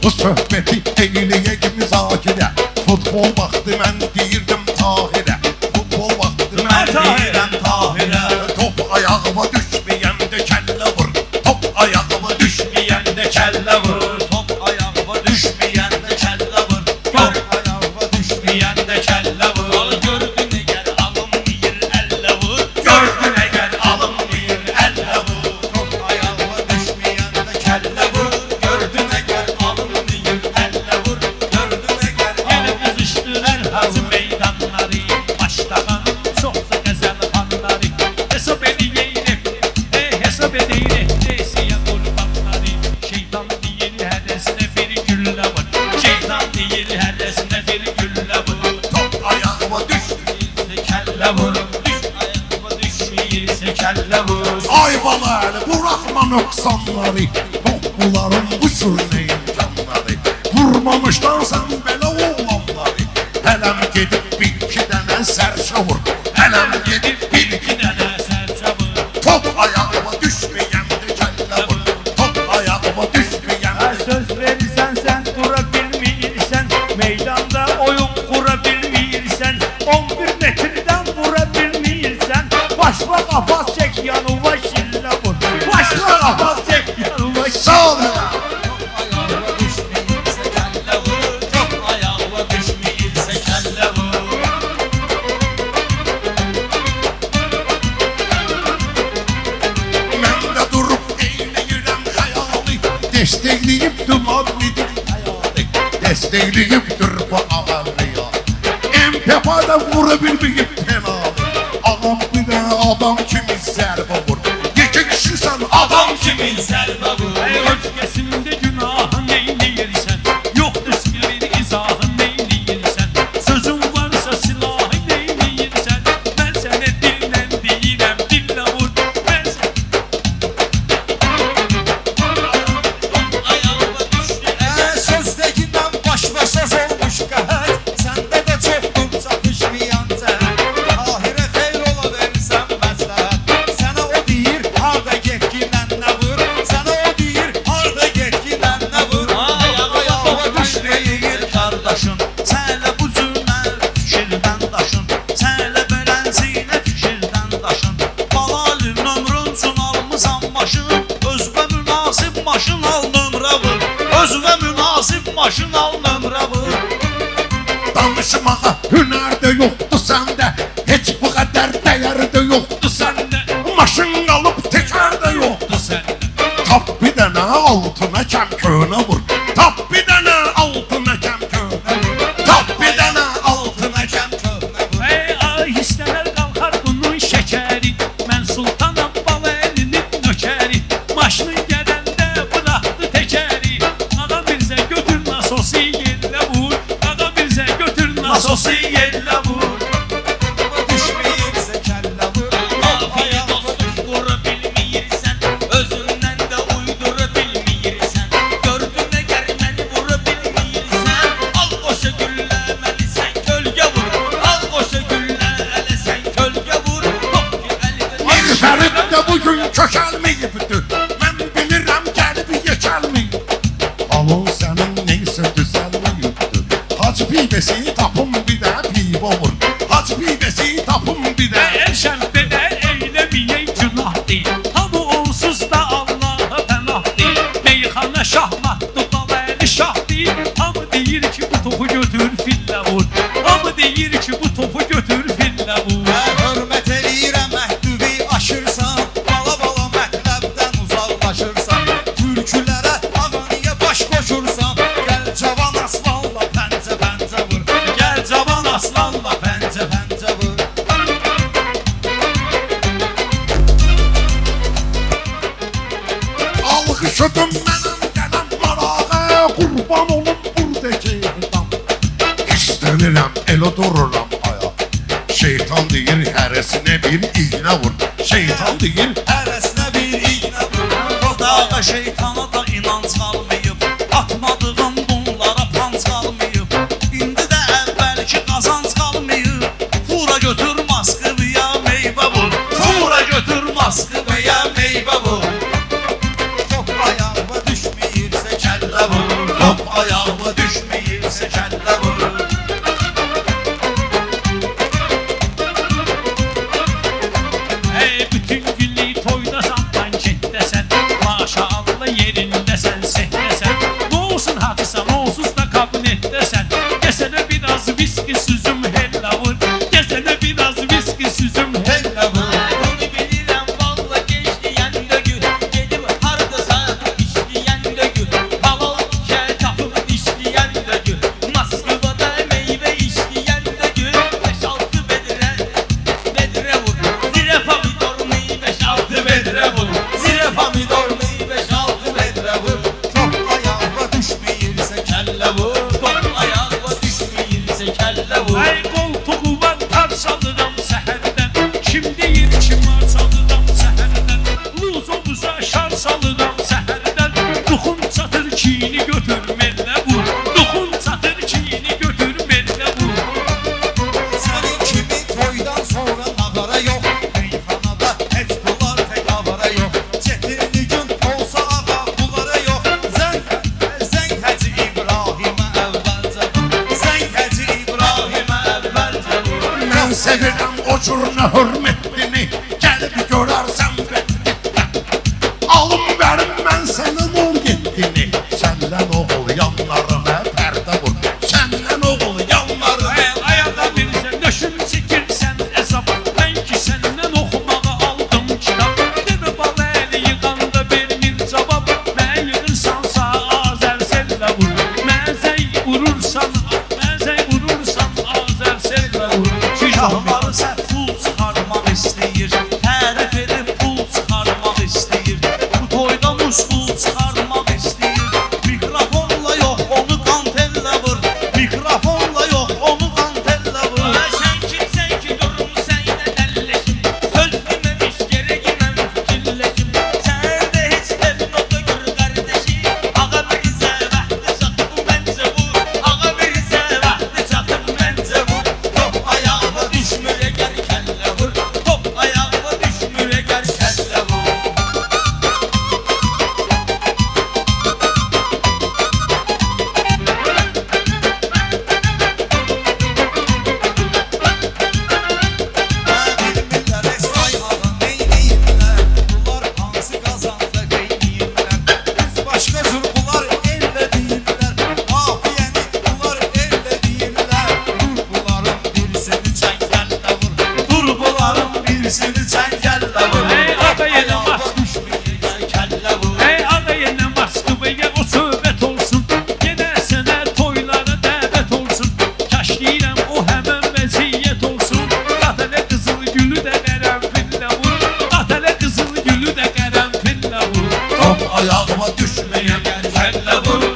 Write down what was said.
Bu söhbəti eyləyək müzakirə. Futbol vaxtı mən deyirdim Tahirə. Futbol vaxtı mən deyirəm Tahirə. Top ayağıma düşməyəndə kəllə vur. Top ayağıma düşməyəndə kəllə vur. Top ayağıma düşməyəndə kəllə vur. Top ayağıma düşməyəndə kəllə vur. Gördün əgər alınmayır əllə vur. Gördün əgər alınmayır əllə vur. Top ayağıma düşməyəndə kəllə vur. Gördün əgər alınmayır əllə vur. Gördün əgər yenə qızışdırır hazı meydanları. Başlayan çox da qəzəl xanları. Hesab edeyim, hesab edeyim. Neysiyə qurbanları. Şeytan deyir hədəsinə bir güllə var. Şeytan deyir hədəsinə bir güllə var. Top ayağıma düşməyirsə kəllə vur. Ayağıma düşməyirsə kəllə vur. Ay bala əli buraxma nöqsanları. Bunların bu sürneyin canları. Vurmamışdan sən belə oğlanları. Hələm gedib bir iki dənə sərçə vur. Hələm gedib bir iki dənə sərçə vur. Top ayağıma düşməyəndə kəllə vur. Top ayağıma düşməyəndə. Söz verirsən sən dura bilmirsən. Meydanda oyun qura bilmirsən. 11 metrdən vura bilmirsən. Başla qafas çək yanıma şillə vur. Başla qafas çək yanıma şillə. Sağ ol ya. Top ayağıma düşməyirsə kəllə vur. Top ayağıma düşməyirsə kəllə vur. Mən də durub eyləyirəm xəyali. Destekləyibdir madlidir hayali. Destekləyibdir bu ağalı ya. MPP'da vura bilməyib penali. Ağam bir də adam kimi zərbə vur. Yekə kişisən adam kimi. Kimin zərbə vur. Özgəsində günahın neyləyirsən? Yoxdur sirrin izahın neyləyirsən? Sözün varsa silahı neyləyirsən? Mən sənə dillə deyirəm, dillə vur. Mən Ayağıma düşdü. Sözdəkindən başla söz olmuş qəhət. Səndə də çoxdur çatışmayan cəhət. Tahirə xeyr ola verirsən məsləhət. Sənə o deyir harda get ki mənnə vur. Sənə o deyir harda get ki mənnə vur. Ayağıma düşməyir qardaşım. Sənlə bu cürmə fikirdən daşın. Sənlə belənsinə fikirdən daşın. Balalım ömrün üçün almısan maşın. Özünə münasib maşın al nömrə vur. Özünə münasib maşın al nömrə vur. Danışmağa hünər də yoxdur səndə. Heç bu qədər dəyər də yoxdur səndə. Maşın qalıb təkər də yoxdur səndə. Tap bir dənə altına kəm köhnə vur. Tap bir dənə altına kəm köhnə vur. Tap bir dənə altına kəm köhnə vur. Ay istələr qalxar bunun şəkəri. Mən sultanam bal əlinin nökəri. Maşını gələndə bıraxdı təkəri. Ağa birzə götür nasosu yerlə vur. Ağa birzə götür nasosu yerlə vur. Düşməyirsə kəllə vur. Afiyet olsun vura bilməyirsən. Özündən də uydura bilməyirsən. Gördün əgər məni vura bilməyirsən. Al qoşa güllə məni sən kölgə vur. Al qoşa güllə ələ sən kölgə vur. Top ki əli Ay Fərid də bugün kökəlməyibdir. Mən bilirəm gəlib yekəlməyib. Alın sənin neysə düzəlməyibdir. Hacı pivəsi tapın bir də pivə vur. Hacı pivəsi tapın bir də. Şərbə də eyləməyək günah deyil. Hamı onsuz da Allaha pənah deyil. Meyxana şahmatlı balaylı şah deyil. Hamı deyir ki bu topu götür fillə vur. Hamı deyir ki bu topu götür fillə vur. Mən hörmət eləyirəm məhdubi aşırsan. Bala bala mətləbdən uzaqlaşırsan. Türkülərə ağaniyə baş qoşursan. Gəl cavan aslanla pəncə pəncə vur. Gəl cavan aslanla pəncə pəncə vur. Alqışıdım mənim gələm marağa. Qurban olum buradakı evdam. İstənirəm elə dururam aya. Şeytan deyir hərəsinə bir iğnə vur. Şeytan deyir Hərəsinə bir iğnə vur. O dağa şeytana da inanc qalmayıb. Atmadığım bunlara panc qalmayıb. İndi də əvvəlki qazanc qalmayıb. Fura götür Moskvaya meyvə vur. Fura götür Moskvaya meyvə vur. Top ayağıma düşməyirsə kəllə vur. top Mən sevirəm o cür nə hörmətini, gəlib görərsən alım verim mən sənin ol getdini. Səndən oğul yanlarına pərdə vur, səndən oğul yanlarına. Ayada birsə döşüm çəkirsən hesab, mən ki səndən oxumağı aldım kitab. Demə bala əli yığanda vermir cavab, mən yığırsansa Azər sellə vur. Məzəy vurursan Azər sellə vur. Şahları sən pul çıxarmaq istəyir, tərif edib pul çıxarmaq istəyir. Bu toyda muskul çıxarmaq istəyir. Mikrofonla yox, onu kantellə vur. Mikrofonla yox, onu kantellə vur. Sən kimsən ki, durum sənə dəlləşim. Söz deməmiş, gerəki mən fikirləşim. Sənə heç tevnota gör qardeşim. Ağa Mirzə vaxtı çatıb məncə vur. Ağa Mirzə vaxtı çatıb məncə vur. Top ayağıma düşmür əgər kəllə vur. Top ayağıma düşmür əgər kəllə vur. Bilmirlər Esray ağa neyniyirlər, bunlar hansı qazanda qeyniyirlər. Biz başqa cür bunlar ellə deyirlər, qafiyəni bunlar ellə deyirlər. Dur bunların birisini çəngəllə vur, dur bunların birisini çəngəllə vur. Ey ağa yenə maskı, Düşməyəcək kəllə vur. ey ağa yenə maskı bəyə o söhbət olsun. Yenə sənə toylara dəvət olsun. Kaş deyirəm o həmən vəziyyət olsun. Qatələ qızıl gülü də qərənfillə vur. Qatələ qızıl gülü də qərənfillə vur. Top ayağıma düşmeye gel Kəllə vur.